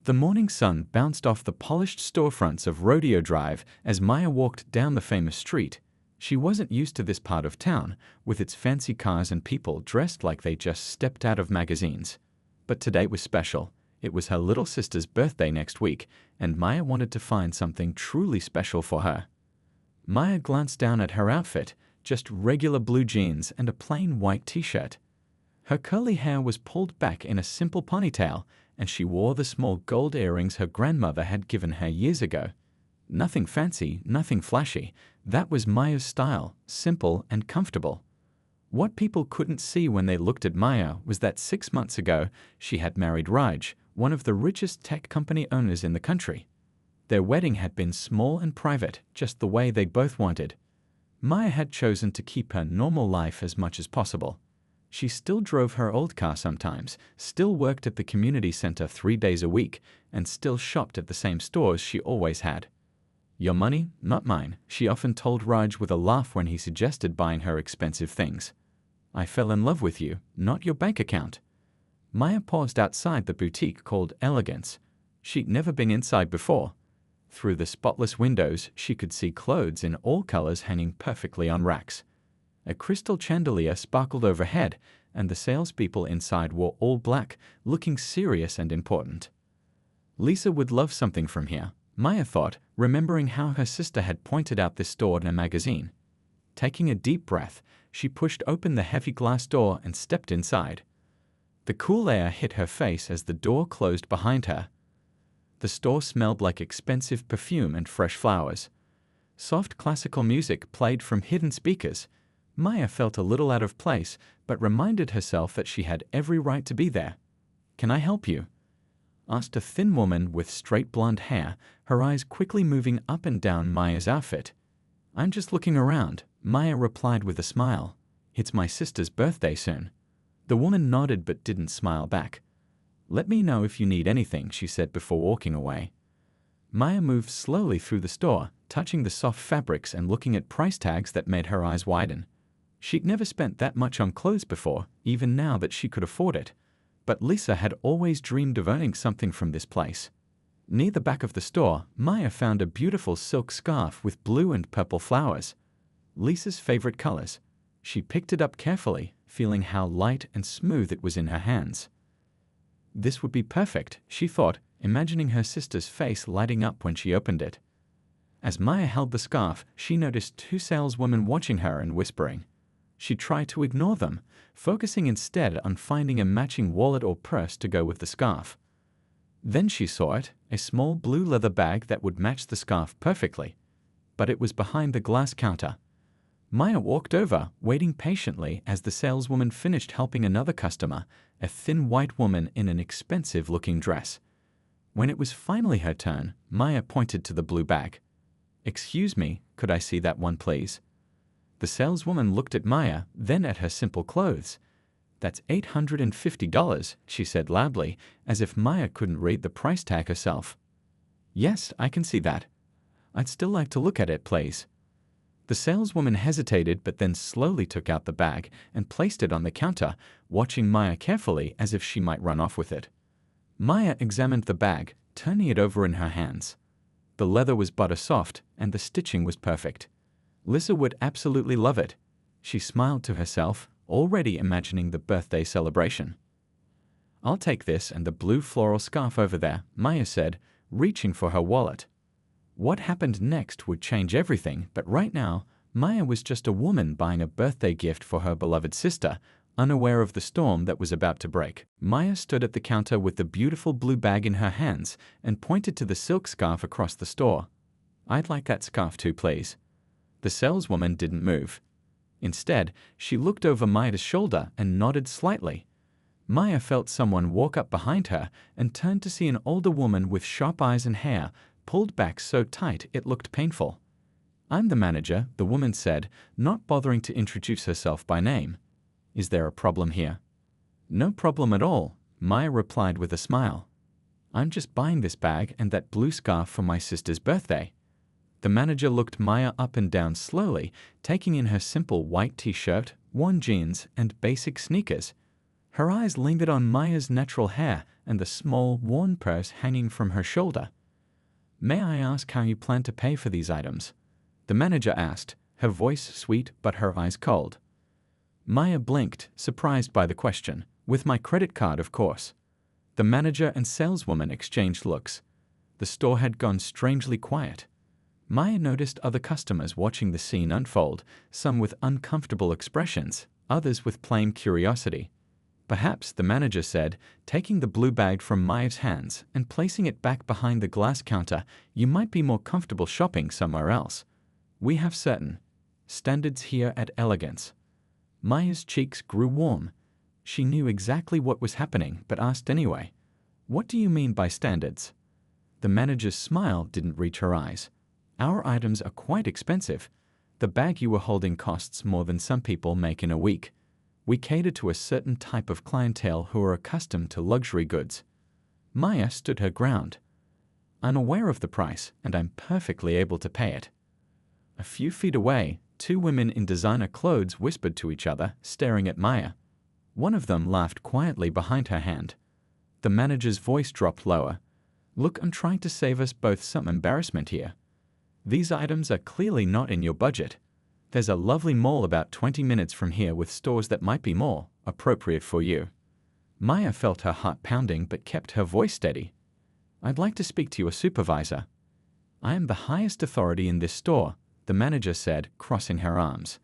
The morning sun bounced off the polished storefronts of Rodeo Drive as Maya walked down the famous street. She wasn't used to this part of town, with its fancy cars and people dressed like they just stepped out of magazines. But today was special. It was her little sister's birthday next week, and Maya wanted to find something truly special for her. Maya glanced down at her outfit, just regular blue jeans and a plain white t-shirt. Her curly hair was pulled back in a simple ponytail, and she wore the small gold earrings her grandmother had given her years ago. Nothing fancy, nothing flashy. That was Maya's style, simple and comfortable. What people couldn't see when they looked at Maya was that 6 months ago she had married Raj, one of the richest tech company owners in the country. Their wedding had been small and private, just the way they both wanted. Maya had chosen to keep her normal life as much as possible. She still drove her old car sometimes, still worked at the community center 3 days a week, and still shopped at the same stores she always had. "Your money, not mine," she often told Raj with a laugh when he suggested buying her expensive things. "I fell in love with you, not your bank account." Maya paused outside the boutique called Elegance. She'd never been inside before. Through the spotless windows, she could see clothes in all colors hanging perfectly on racks. A crystal chandelier sparkled overhead, and the salespeople inside wore all black, looking serious and important. Lisa would love something from here, Maya thought, remembering how her sister had pointed out this store in a magazine. Taking a deep breath, she pushed open the heavy glass door and stepped inside. The cool air hit her face as the door closed behind her. The store smelled like expensive perfume and fresh flowers. Soft classical music played from hidden speakers. Maya felt a little out of place, but reminded herself that she had every right to be there. "Can I help you?" asked a thin woman with straight blonde hair, her eyes quickly moving up and down Maya's outfit. "I'm just looking around," Maya replied with a smile. "It's my sister's birthday soon." The woman nodded but didn't smile back. "Let me know if you need anything," she said before walking away. Maya moved slowly through the store, touching the soft fabrics and looking at price tags that made her eyes widen. She'd never spent that much on clothes before, even now that she could afford it. But Lisa had always dreamed of owning something from this place. Near the back of the store, Maya found a beautiful silk scarf with blue and purple flowers. Lisa's favorite colors. She picked it up carefully, feeling how light and smooth it was in her hands. This would be perfect, she thought, imagining her sister's face lighting up when she opened it. As Maya held the scarf, she noticed 2 saleswomen watching her and whispering. She tried to ignore them, focusing instead on finding a matching wallet or purse to go with the scarf. Then she saw it, a small blue leather bag that would match the scarf perfectly. But it was behind the glass counter. Maya walked over, waiting patiently as the saleswoman finished helping another customer, a thin white woman in an expensive-looking dress. When it was finally her turn, Maya pointed to the blue bag. "Excuse me, could I see that one, please?" The saleswoman looked at Maya, then at her simple clothes. "That's $850, she said loudly, as if Maya couldn't read the price tag herself. "Yes, I can see that. I'd still like to look at it, please." The saleswoman hesitated but then slowly took out the bag and placed it on the counter, watching Maya carefully as if she might run off with it. Maya examined the bag, turning it over in her hands. The leather was butter soft, and the stitching was perfect. Lisa would absolutely love it. She smiled to herself, already imagining the birthday celebration. "I'll take this and the blue floral scarf over there," Maya said, reaching for her wallet. What happened next would change everything, but right now, Maya was just a woman buying a birthday gift for her beloved sister, unaware of the storm that was about to break. Maya stood at the counter with the beautiful blue bag in her hands and pointed to the silk scarf across the store. "I'd like that scarf too, please." The saleswoman didn't move. Instead, she looked over Maya's shoulder and nodded slightly. Maya felt someone walk up behind her and turned to see an older woman with sharp eyes and hair pulled back so tight it looked painful. "I'm the manager," the woman said, not bothering to introduce herself by name. "Is there a problem here?" "No problem at all," Maya replied with a smile. "I'm just buying this bag and that blue scarf for my sister's birthday." The manager looked Maya up and down slowly, taking in her simple white t-shirt, worn jeans, and basic sneakers. Her eyes lingered on Maya's natural hair and the small, worn purse hanging from her shoulder. "May I ask how you plan to pay for these items?" the manager asked, her voice sweet but her eyes cold. Maya blinked, surprised by the question. "With my credit card, of course." The manager and saleswoman exchanged looks. The store had gone strangely quiet. Maya noticed other customers watching the scene unfold, some with uncomfortable expressions, others with plain curiosity. "Perhaps," the manager said, taking the blue bag from Maya's hands and placing it back behind the glass counter, "you might be more comfortable shopping somewhere else. We have certain standards here at Elegance." Maya's cheeks grew warm. She knew exactly what was happening, but asked anyway, "What do you mean by standards?" The manager's smile didn't reach her eyes. "Our items are quite expensive. The bag you were holding costs more than some people make in a week. We cater to a certain type of clientele who are accustomed to luxury goods." Maya stood her ground. "I'm aware of the price, and I'm perfectly able to pay it." A few feet away, two women in designer clothes whispered to each other, staring at Maya. One of them laughed quietly behind her hand. The manager's voice dropped lower. "Look, I'm trying to save us both some embarrassment here. These items are clearly not in your budget. There's a lovely mall about 20 minutes from here with stores that might be more appropriate for you." Maya felt her heart pounding but kept her voice steady. "I'd like to speak to your supervisor." "I am the highest authority in this store," the manager said, crossing her arms.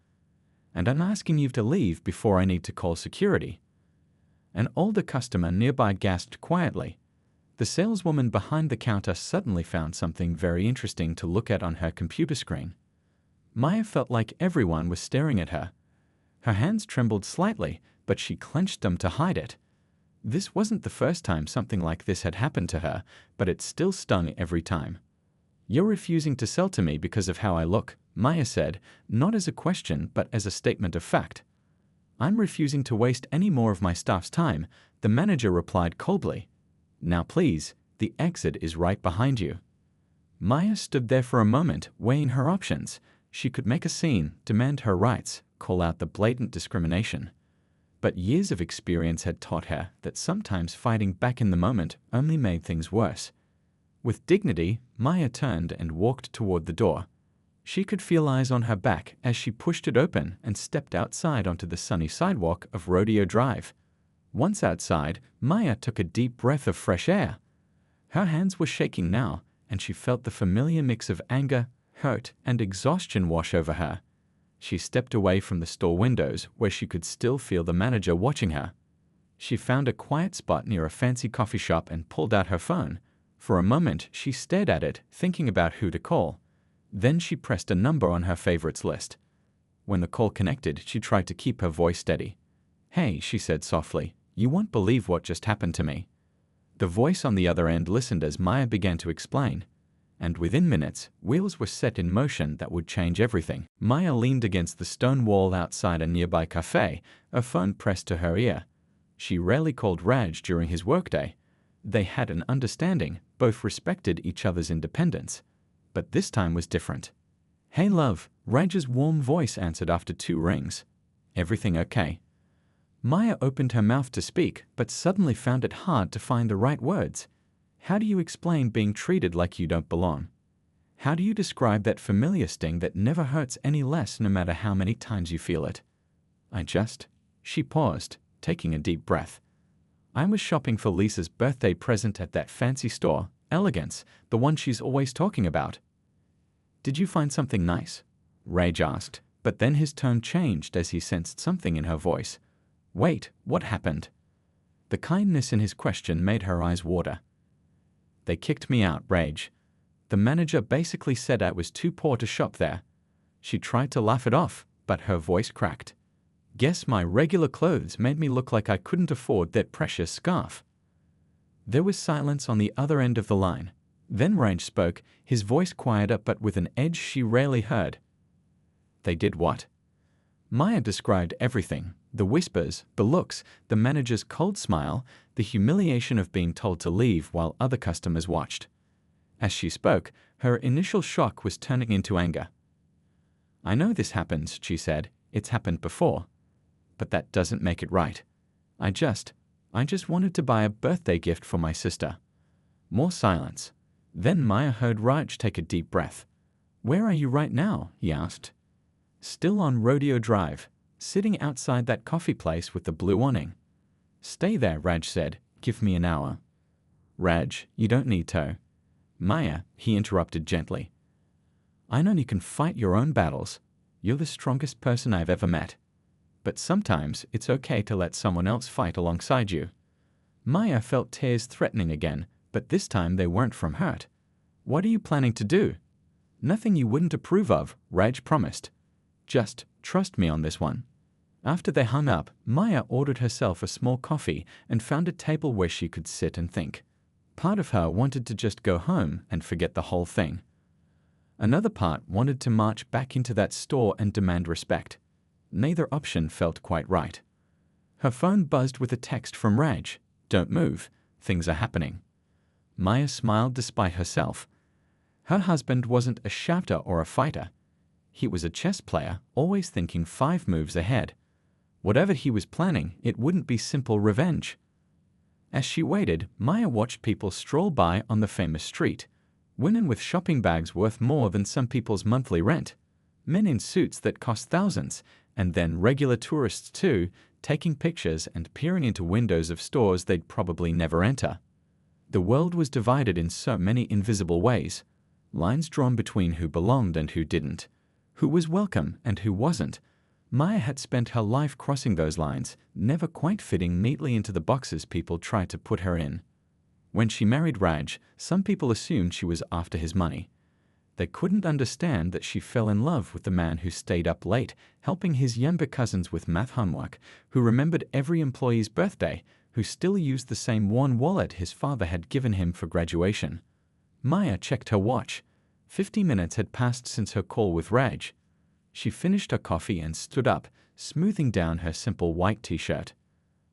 "And I'm asking you to leave before I need to call security." An older customer nearby gasped quietly. The saleswoman behind the counter suddenly found something very interesting to look at on her computer screen. Maya felt like everyone was staring at her. Her hands trembled slightly, but she clenched them to hide it. This wasn't the first time something like this had happened to her, but it still stung every time. "You're refusing to sell to me because of how I look," Maya said, not as a question but as a statement of fact. "I'm refusing to waste any more of my staff's time," the manager replied coldly. "Now please, the exit is right behind you." Maya stood there for a moment, weighing her options. She could make a scene, demand her rights, call out the blatant discrimination. But years of experience had taught her that sometimes fighting back in the moment only made things worse. With dignity, Maya turned and walked toward the door. She could feel eyes on her back as she pushed it open and stepped outside onto the sunny sidewalk of Rodeo Drive. Once outside, Maya took a deep breath of fresh air. Her hands were shaking now, and she felt the familiar mix of anger, hurt, and exhaustion wash over her. She stepped away from the store windows where she could still feel the manager watching her. She found a quiet spot near a fancy coffee shop and pulled out her phone. For a moment, she stared at it, thinking about who to call. Then she pressed a number on her favorites list. When the call connected, she tried to keep her voice steady. "Hey," she said softly, "you won't believe what just happened to me." The voice on the other end listened as Maya began to explain. And within minutes, wheels were set in motion that would change everything. Maya leaned against the stone wall outside a nearby cafe, a phone pressed to her ear. She rarely called Raj during his workday. They had an understanding, both respected each other's independence. But this time was different. "Hey love," Raj's warm voice answered after 2 rings. "Everything okay?" Maya opened her mouth to speak, but suddenly found it hard to find the right words. How do you explain being treated like you don't belong? How do you describe that familiar sting that never hurts any less no matter how many times you feel it? She paused, taking a deep breath. "I was shopping for Lisa's birthday present at that fancy store, Elegance, the one she's always talking about." "Did you find something nice?" Raj asked, but then his tone changed as he sensed something in her voice. "Wait, what happened?" The kindness in his question made her eyes water. "They kicked me out, Raj. The manager basically said I was too poor to shop there." She tried to laugh it off, but her voice cracked. "Guess my regular clothes made me look like I couldn't afford that precious scarf." There was silence on the other end of the line. Then Raj spoke, his voice quieter but with an edge she rarely heard. "They did what?" Maya described everything. The whispers, the looks, the manager's cold smile, the humiliation of being told to leave while other customers watched. As she spoke, her initial shock was turning into anger. "I know this happens," she said. "It's happened before. But that doesn't make it right. I just wanted to buy a birthday gift for my sister." More silence. Then Maya heard Raj take a deep breath. "Where are you right now?" he asked. "Still on Rodeo Drive, sitting outside that coffee place with the blue awning." "Stay there," Raj said. "Give me an hour." "Raj, you don't need to." "Maya," he interrupted gently. "I know you can fight your own battles. You're the strongest person I've ever met. But sometimes it's okay to let someone else fight alongside you." Maya felt tears threatening again, but this time they weren't from hurt. "What are you planning to do?" "Nothing you wouldn't approve of," Raj promised. "Just trust me on this one." After they hung up, Maya ordered herself a small coffee and found a table where she could sit and think. Part of her wanted to just go home and forget the whole thing. Another part wanted to march back into that store and demand respect. Neither option felt quite right. Her phone buzzed with a text from Raj. "Don't move. Things are happening." Maya smiled despite herself. Her husband wasn't a shouter or a fighter. He was a chess player, always thinking 5 moves ahead. Whatever he was planning, it wouldn't be simple revenge. As she waited, Maya watched people stroll by on the famous street. Women with shopping bags worth more than some people's monthly rent. Men in suits that cost thousands, and then regular tourists too, taking pictures and peering into windows of stores they'd probably never enter. The world was divided in so many invisible ways. Lines drawn between who belonged and who didn't. Who was welcome and who wasn't. Maya had spent her life crossing those lines, never quite fitting neatly into the boxes people tried to put her in. When she married Raj, some people assumed she was after his money. They couldn't understand that she fell in love with the man who stayed up late, helping his younger cousins with math homework, who remembered every employee's birthday, who still used the same worn wallet his father had given him for graduation. Maya checked her watch. 50 minutes had passed since her call with Raj. She finished her coffee and stood up, smoothing down her simple white t-shirt.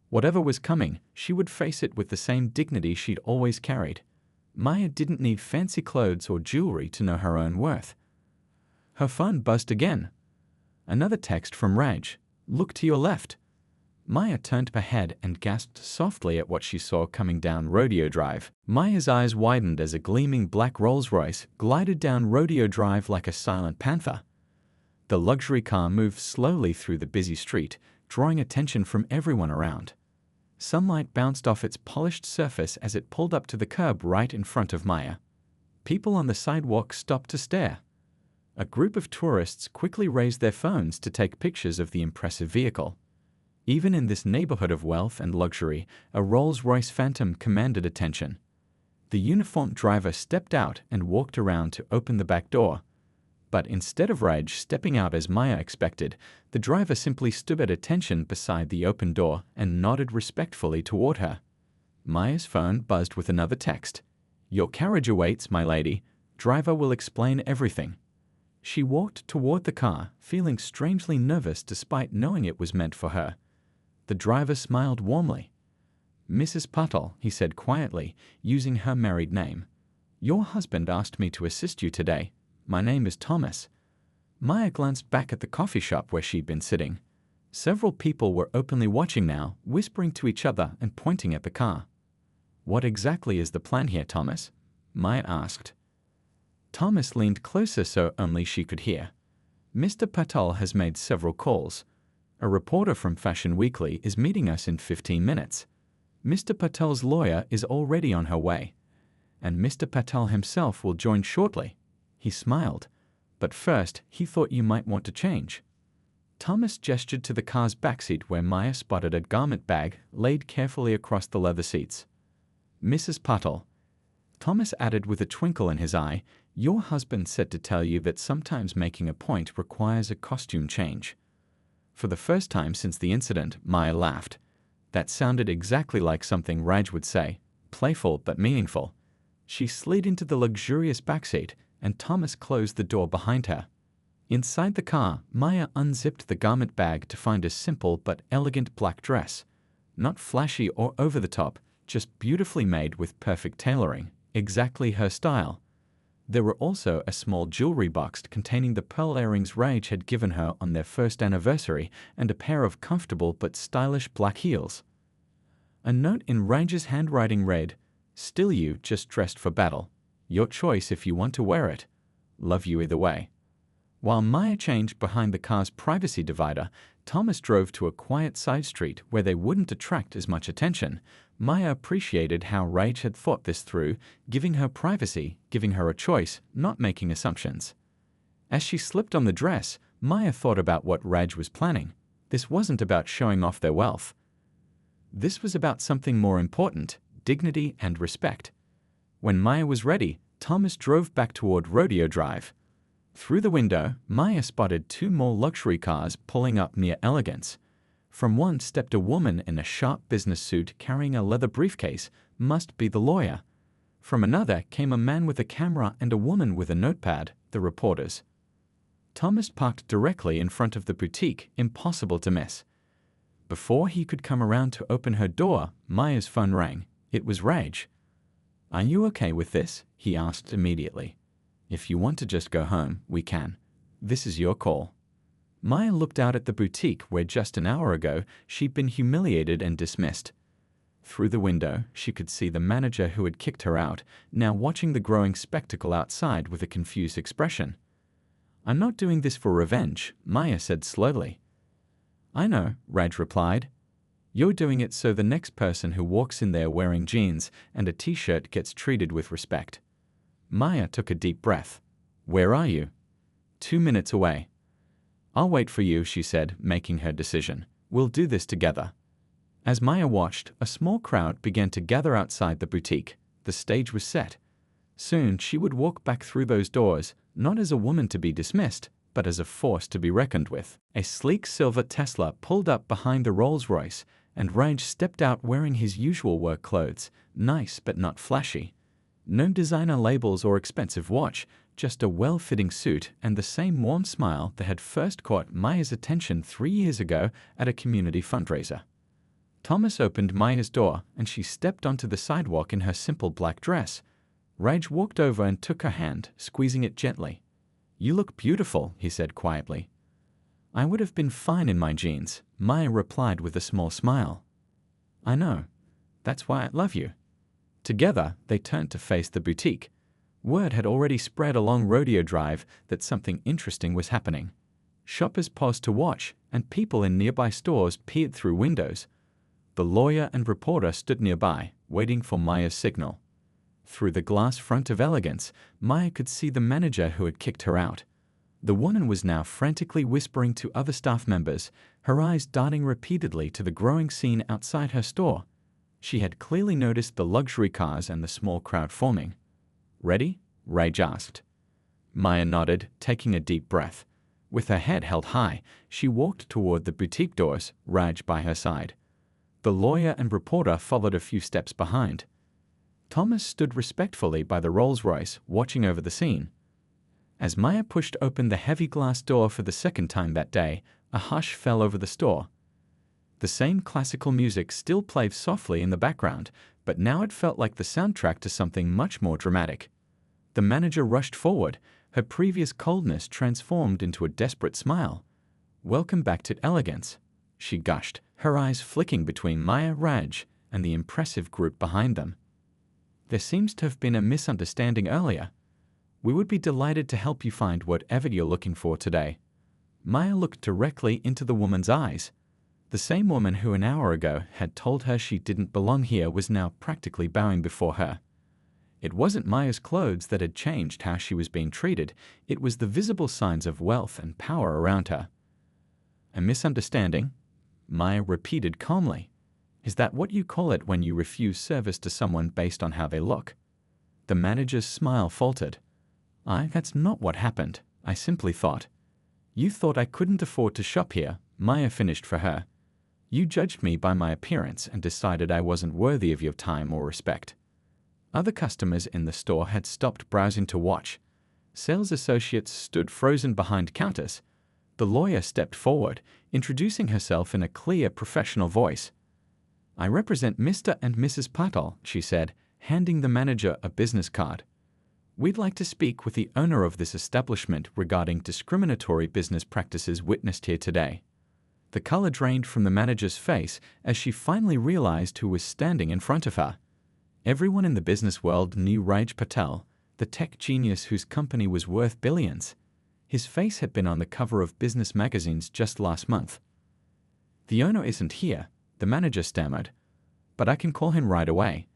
Whatever was coming, she would face it with the same dignity she'd always carried. Maya didn't need fancy clothes or jewelry to know her own worth. Her phone buzzed again. Another text from Raj. "Look to your left." Maya turned her head and gasped softly at what she saw coming down Rodeo Drive. Maya's eyes widened as a gleaming black Rolls-Royce glided down Rodeo Drive like a silent panther. The luxury car moved slowly through the busy street, drawing attention from everyone around. Sunlight bounced off its polished surface as it pulled up to the curb right in front of Maya. People on the sidewalk stopped to stare. A group of tourists quickly raised their phones to take pictures of the impressive vehicle. Even in this neighborhood of wealth and luxury, a Rolls-Royce Phantom commanded attention. The uniformed driver stepped out and walked around to open the back door. But instead of Raj stepping out as Maya expected, the driver simply stood at attention beside the open door and nodded respectfully toward her. Maya's phone buzzed with another text. "Your carriage awaits, my lady. Driver will explain everything." She walked toward the car, feeling strangely nervous despite knowing it was meant for her. The driver smiled warmly. "Mrs. Patel," he said quietly, using her married name. "Your husband asked me to assist you today. My name is Thomas." Maya glanced back at the coffee shop where she'd been sitting. Several people were openly watching now, whispering to each other and pointing at the car. "What exactly is the plan here, Thomas?" Maya asked. Thomas leaned closer so only she could hear. "Mr. Patel has made several calls. A reporter from Fashion Weekly is meeting us in 15 minutes. Mr. Patel's lawyer is already on her way. And Mr. Patel himself will join shortly." He smiled. "But first, he thought you might want to change." Thomas gestured to the car's backseat where Maya spotted a garment bag laid carefully across the leather seats. "Mrs. Patel," Thomas added with a twinkle in his eye, "your husband said to tell you that sometimes making a point requires a costume change." For the first time since the incident, Maya laughed. That sounded exactly like something Raj would say, playful but meaningful. She slid into the luxurious backseat, and Thomas closed the door behind her. Inside the car, Maya unzipped the garment bag to find a simple but elegant black dress. Not flashy or over the top, just beautifully made with perfect tailoring, exactly her style. There were also a small jewelry box containing the pearl earrings Raj had given her on their first anniversary and a pair of comfortable but stylish black heels. A note in Raj's handwriting read, "Still you, just dressed for battle. Your choice if you want to wear it. Love you either way." While Maya changed behind the car's privacy divider, Thomas drove to a quiet side street where they wouldn't attract as much attention. Maya appreciated how Raj had thought this through, giving her privacy, giving her a choice, not making assumptions. As she slipped on the dress, Maya thought about what Raj was planning. This wasn't about showing off their wealth. This was about something more important, dignity and respect. When Maya was ready, Thomas drove back toward Rodeo Drive. Through the window, Maya spotted two more luxury cars pulling up near Elegance. From one stepped a woman in a sharp business suit carrying a leather briefcase, must be the lawyer. From another came a man with a camera and a woman with a notepad, the reporters. Thomas parked directly in front of the boutique, impossible to miss. Before he could come around to open her door, Maya's phone rang. It was Raj. "Are you okay with this?" he asked immediately. "If you want to just go home, we can. This is your call." Maya looked out at the boutique where just an hour ago she'd been humiliated and dismissed. Through the window, she could see the manager who had kicked her out, now watching the growing spectacle outside with a confused expression. "I'm not doing this for revenge," Maya said slowly. "I know," Raj replied. "You're doing it so the next person who walks in there wearing jeans and a t-shirt gets treated with respect." Maya took a deep breath. "Where are you?" 2 minutes away." "I'll wait for you," she said, making her decision. "We'll do this together." As Maya watched, a small crowd began to gather outside the boutique. The stage was set. Soon she would walk back through those doors, not as a woman to be dismissed, but as a force to be reckoned with. A sleek silver Tesla pulled up behind the Rolls-Royce, and Raj stepped out wearing his usual work clothes, nice but not flashy. No designer labels or expensive watch, just a well-fitting suit and the same warm smile that had first caught Maya's attention 3 years ago at a community fundraiser. Thomas opened Maya's door, and she stepped onto the sidewalk in her simple black dress. Raj walked over and took her hand, squeezing it gently. "You look beautiful," he said quietly. "I would have been fine in my jeans," Maya replied with a small smile. "I know. That's why I love you." Together, they turned to face the boutique. Word had already spread along Rodeo Drive that something interesting was happening. Shoppers paused to watch, and people in nearby stores peered through windows. The lawyer and reporter stood nearby, waiting for Maya's signal. Through the glass front of Elegance, Maya could see the manager who had kicked her out. The woman was now frantically whispering to other staff members, her eyes darting repeatedly to the growing scene outside her store. She had clearly noticed the luxury cars and the small crowd forming. "Ready?" Raj asked. Maya nodded, taking a deep breath. With her head held high, she walked toward the boutique doors, Raj by her side. The lawyer and reporter followed a few steps behind. Thomas stood respectfully by the Rolls-Royce, watching over the scene. As Maya pushed open the heavy glass door for the second time that day, a hush fell over the store. The same classical music still played softly in the background, but now it felt like the soundtrack to something much more dramatic. The manager rushed forward, her previous coldness transformed into a desperate smile. "Welcome back to Elegance," she gushed, her eyes flicking between Maya, Raj, and the impressive group behind them. "There seems to have been a misunderstanding earlier. We would be delighted to help you find whatever you're looking for today." Maya looked directly into the woman's eyes. The same woman who an hour ago had told her she didn't belong here was now practically bowing before her. It wasn't Maya's clothes that had changed how she was being treated, it was the visible signs of wealth and power around her. "A misunderstanding?" Maya repeated calmly. "Is that what you call it when you refuse service to someone based on how they look?" The manager's smile faltered. That's not what happened. I simply thought." "You thought I couldn't afford to shop here," Maya finished for her. "You judged me by my appearance and decided I wasn't worthy of your time or respect." Other customers in the store had stopped browsing to watch. Sales associates stood frozen behind counters. The lawyer stepped forward, introducing herself in a clear, professional voice. "I represent Mr. and Mrs. Patel," she said, handing the manager a business card. "We'd like to speak with the owner of this establishment regarding discriminatory business practices witnessed here today." The color drained from the manager's face as she finally realized who was standing in front of her. Everyone in the business world knew Raj Patel, the tech genius whose company was worth billions. His face had been on the cover of business magazines just last month. "The owner isn't here," the manager stammered, "but I can call him right away.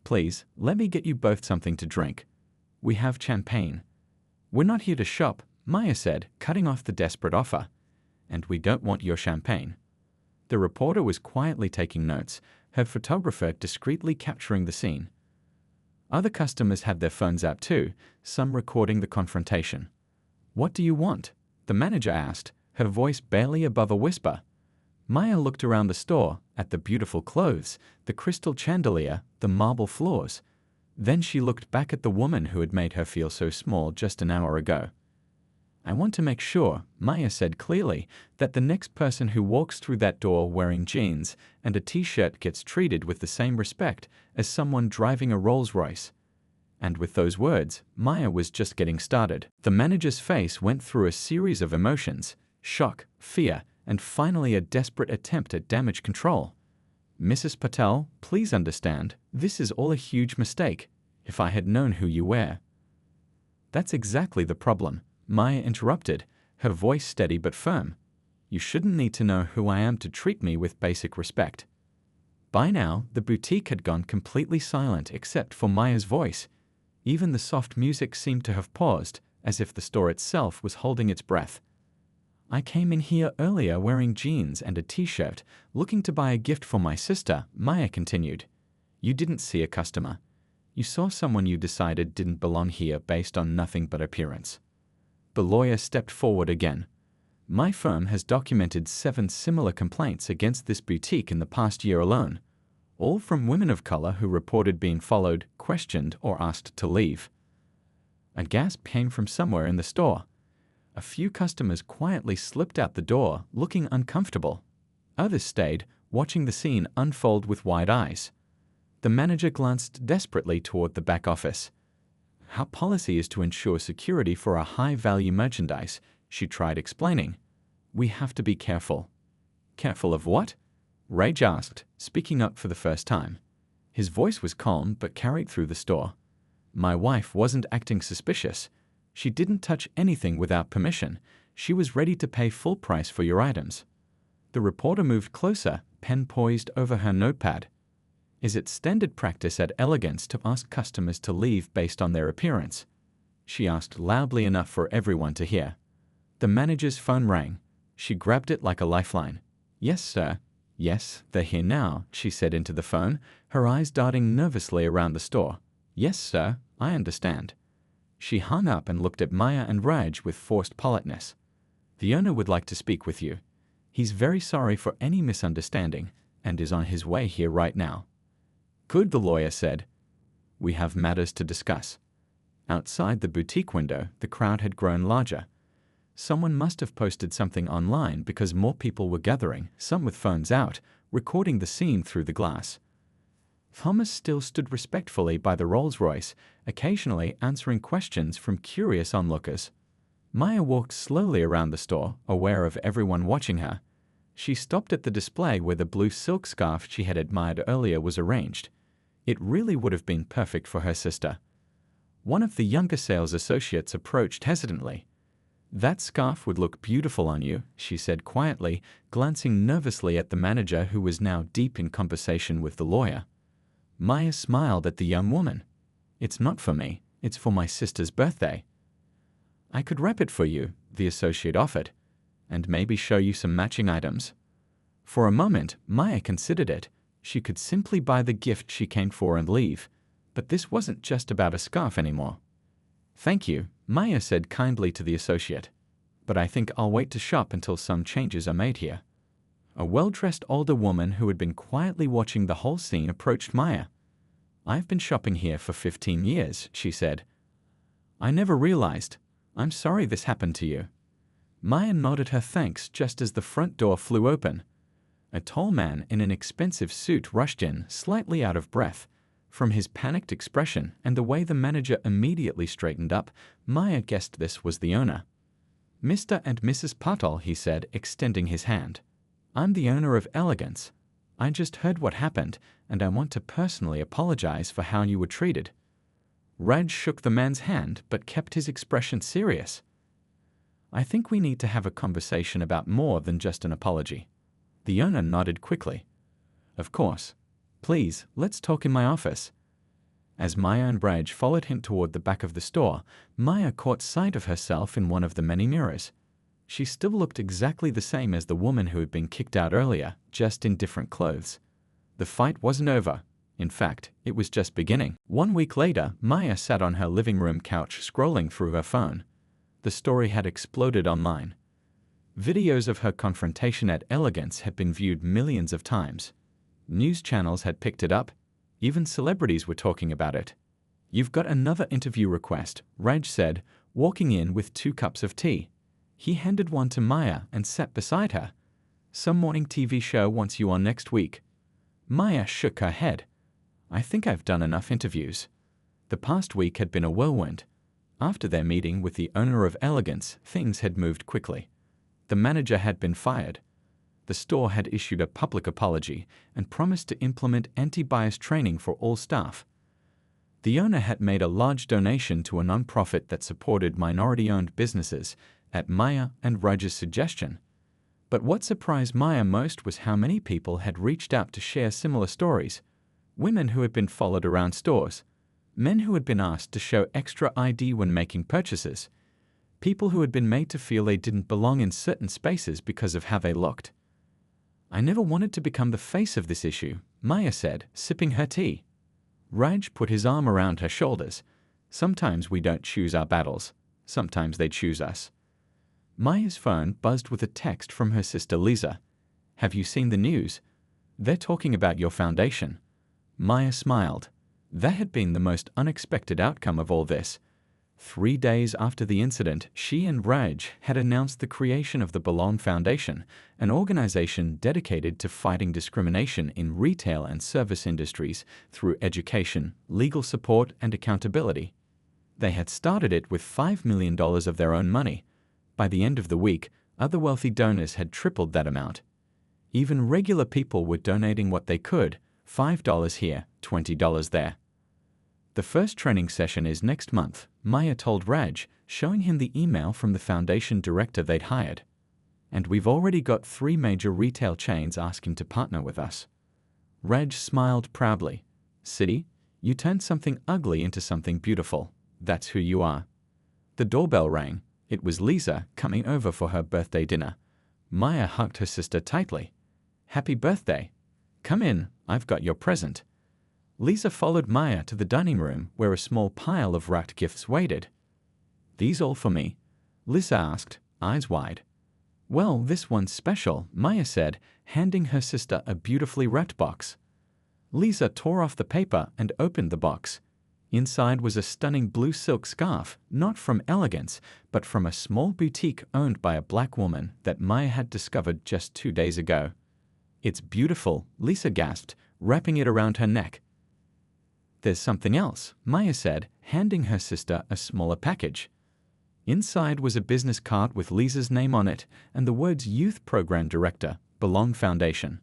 Please, let me get you both something to drink. We have champagne." "We're not here to shop," Maya said, cutting off the desperate offer. "And we don't want your champagne." The reporter was quietly taking notes, her photographer discreetly capturing the scene. Other customers had their phones out too, some recording the confrontation. "What do you want?" the manager asked, her voice barely above a whisper. Maya looked around the store, at the beautiful clothes, the crystal chandelier, the marble floors. Then she looked back at the woman who had made her feel so small just an hour ago. "I want to make sure," Maya said clearly, "that the next person who walks through that door wearing jeans and a t-shirt gets treated with the same respect as someone driving a Rolls-Royce." And with those words, Maya was just getting started. The manager's face went through a series of emotions: shock, fear, and finally a desperate attempt at damage control. "Mrs. Patel, please understand, this is all a huge mistake. If I had known who you were." "That's exactly the problem," Maya interrupted, her voice steady but firm. "You shouldn't need to know who I am to treat me with basic respect." By now, the boutique had gone completely silent except for Maya's voice. Even the soft music seemed to have paused, as if the store itself was holding its breath. "I came in here earlier wearing jeans and a t-shirt, looking to buy a gift for my sister," Maya continued. "You didn't see a customer. You saw someone you decided didn't belong here based on nothing but appearance." The lawyer stepped forward again. "My firm has documented 7 similar complaints against this boutique in the past year alone, all from women of color who reported being followed, questioned, or asked to leave." A gasp came from somewhere in the store. A few customers quietly slipped out the door, looking uncomfortable. Others stayed, watching the scene unfold with wide eyes. The manager glanced desperately toward the back office. "Our policy is to ensure security for our high-value merchandise," she tried explaining. "We have to be careful." "Careful of what?" Raj asked, speaking up for the first time. His voice was calm but carried through the store. "My wife wasn't acting suspicious. She didn't touch anything without permission. She was ready to pay full price for your items." The reporter moved closer, pen poised over her notepad. "Is it standard practice at Elegance to ask customers to leave based on their appearance?" she asked loudly enough for everyone to hear. The manager's phone rang. She grabbed it like a lifeline. "Yes, sir." "Yes, they're here now," she said into the phone, her eyes darting nervously around the store. "Yes, sir, I understand." She hung up and looked at Maya and Raj with forced politeness. "The owner would like to speak with you. He's very sorry for any misunderstanding and is on his way here right now." "Good," the lawyer said. "We have matters to discuss." Outside the boutique window, the crowd had grown larger. Someone must have posted something online because more people were gathering, some with phones out, recording the scene through the glass. Thomas still stood respectfully by the Rolls-Royce, occasionally answering questions from curious onlookers. Maya walked slowly around the store, aware of everyone watching her. She stopped at the display where the blue silk scarf she had admired earlier was arranged. It really would have been perfect for her sister. One of the younger sales associates approached hesitantly. "That scarf would look beautiful on you," she said quietly, glancing nervously at the manager who was now deep in conversation with the lawyer. Maya smiled at the young woman. "It's not for me, it's for my sister's birthday." "I could wrap it for you," the associate offered, "and maybe show you some matching items." For a moment, Maya considered it. She could simply buy the gift she came for and leave. But this wasn't just about a scarf anymore. "Thank you," Maya said kindly to the associate. "But I think I'll wait to shop until some changes are made here." A well-dressed older woman who had been quietly watching the whole scene approached Maya. "I've been shopping here for 15 years, she said. "I never realized. I'm sorry this happened to you." Maya nodded her thanks just as the front door flew open. A tall man in an expensive suit rushed in, slightly out of breath. From his panicked expression and the way the manager immediately straightened up, Maya guessed this was the owner. "Mr. and Mrs. Patel," he said, extending his hand. I'm the owner of Elegance. I just heard what happened, and I want to personally apologize for how you were treated. Raj shook the man's hand but kept his expression serious. I think we need to have a conversation about more than just an apology. The owner nodded quickly. Of course. Please, let's talk in my office. As Maya and Raj followed him toward the back of the store, Maya caught sight of herself in one of the many mirrors. She still looked exactly the same as the woman who had been kicked out earlier, just in different clothes. The fight wasn't over. In fact, it was just beginning. 1 week later, Maya sat on her living room couch scrolling through her phone. The story had exploded online. Videos of her confrontation at Elegance had been viewed millions of times. News channels had picked it up. Even celebrities were talking about it. You've got another interview request, Raj said, walking in with 2 cups of tea. He handed one to Maya and sat beside her. Some morning TV show wants you on next week. Maya shook her head. I think I've done enough interviews. The past week had been a whirlwind. After their meeting with the owner of Elegance, things had moved quickly. The manager had been fired. The store had issued a public apology and promised to implement anti-bias training for all staff. The owner had made a large donation to a non-profit that supported minority-owned businesses at Maya and Raj's suggestion. But what surprised Maya most was how many people had reached out to share similar stories. Women who had been followed around stores, men who had been asked to show extra ID when making purchases, people who had been made to feel they didn't belong in certain spaces because of how they looked. I never wanted to become the face of this issue, Maya said, sipping her tea. Raj put his arm around her shoulders. Sometimes we don't choose our battles. Sometimes they choose us. Maya's phone buzzed with a text from her sister Lisa. Have you seen the news? They're talking about your foundation. Maya smiled. That had been the most unexpected outcome of all this. 3 days after the incident, she and Raj had announced the creation of the Belong Foundation, an organization dedicated to fighting discrimination in retail and service industries through education, legal support, and accountability. They had started it with $5 million of their own money. By the end of the week, other wealthy donors had tripled that amount. Even regular people were donating what they could, $5 here, $20 there. The first training session is next month, Maya told Raj, showing him the email from the foundation director they'd hired. And we've already got 3 major retail chains asking to partner with us. Raj smiled proudly. Siddhi, you turned something ugly into something beautiful. That's who you are. The doorbell rang. It was Lisa coming over for her birthday dinner. Maya hugged her sister tightly. Happy birthday. Come in, I've got your present. Lisa followed Maya to the dining room where a small pile of wrapped gifts waited. These all for me? Lisa asked, eyes wide. Well, this one's special, Maya said, handing her sister a beautifully wrapped box. Lisa tore off the paper and opened the box. Inside was a stunning blue silk scarf, not from Elegance, but from a small boutique owned by a black woman that Maya had discovered just 2 days ago. It's beautiful, Lisa gasped, wrapping it around her neck. There's something else, Maya said, handing her sister a smaller package. Inside was a business card with Lisa's name on it and the words Youth Program Director, Belong Foundation.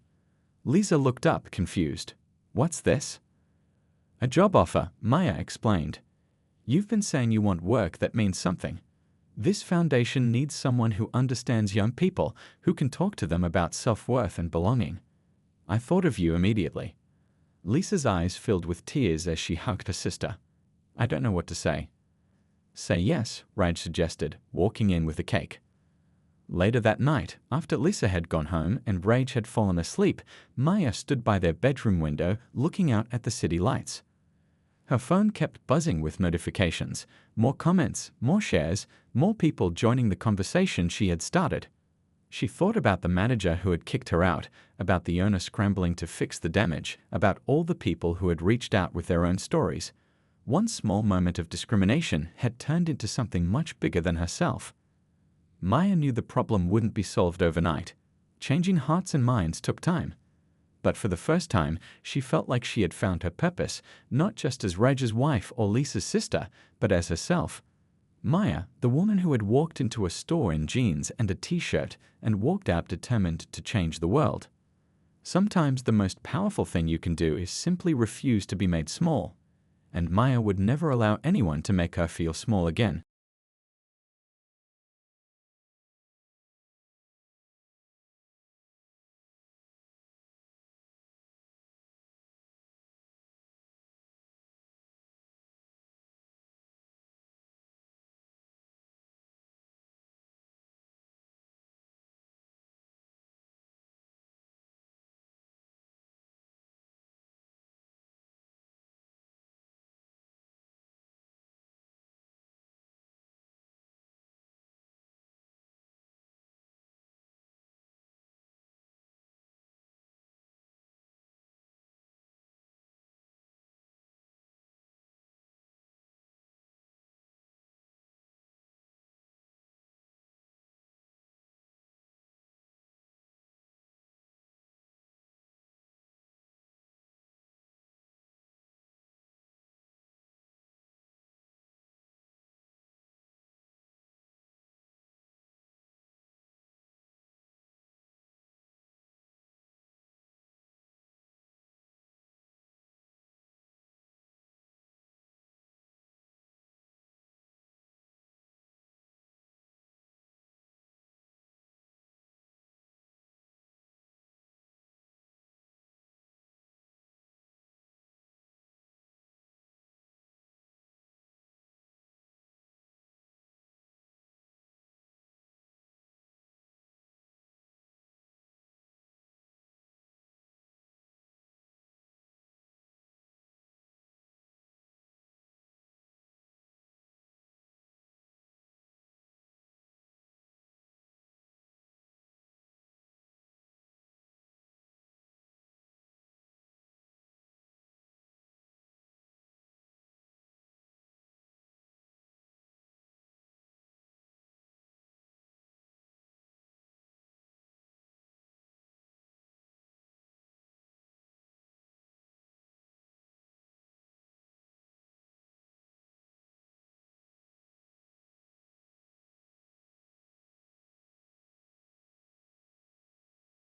Lisa looked up, confused. What's this? A job offer, Maya explained. You've been saying you want work that means something. This foundation needs someone who understands young people, who can talk to them about self-worth and belonging. I thought of you immediately. Lisa's eyes filled with tears as she hugged her sister. I don't know what to say. Say yes, Raj suggested, walking in with a cake. Later that night, after Lisa had gone home and Raj had fallen asleep, Maya stood by their bedroom window looking out at the city lights. Her phone kept buzzing with notifications, more comments, more shares, more people joining the conversation she had started. She thought about the manager who had kicked her out, about the owner scrambling to fix the damage, about all the people who had reached out with their own stories. One small moment of discrimination had turned into something much bigger than herself. Maya knew the problem wouldn't be solved overnight. Changing hearts and minds took time. But for the first time, she felt like she had found her purpose, not just as Raj's wife or Lisa's sister, but as herself. Maya, the woman who had walked into a store in jeans and a t-shirt and walked out determined to change the world. Sometimes the most powerful thing you can do is simply refuse to be made small. And Maya would never allow anyone to make her feel small again.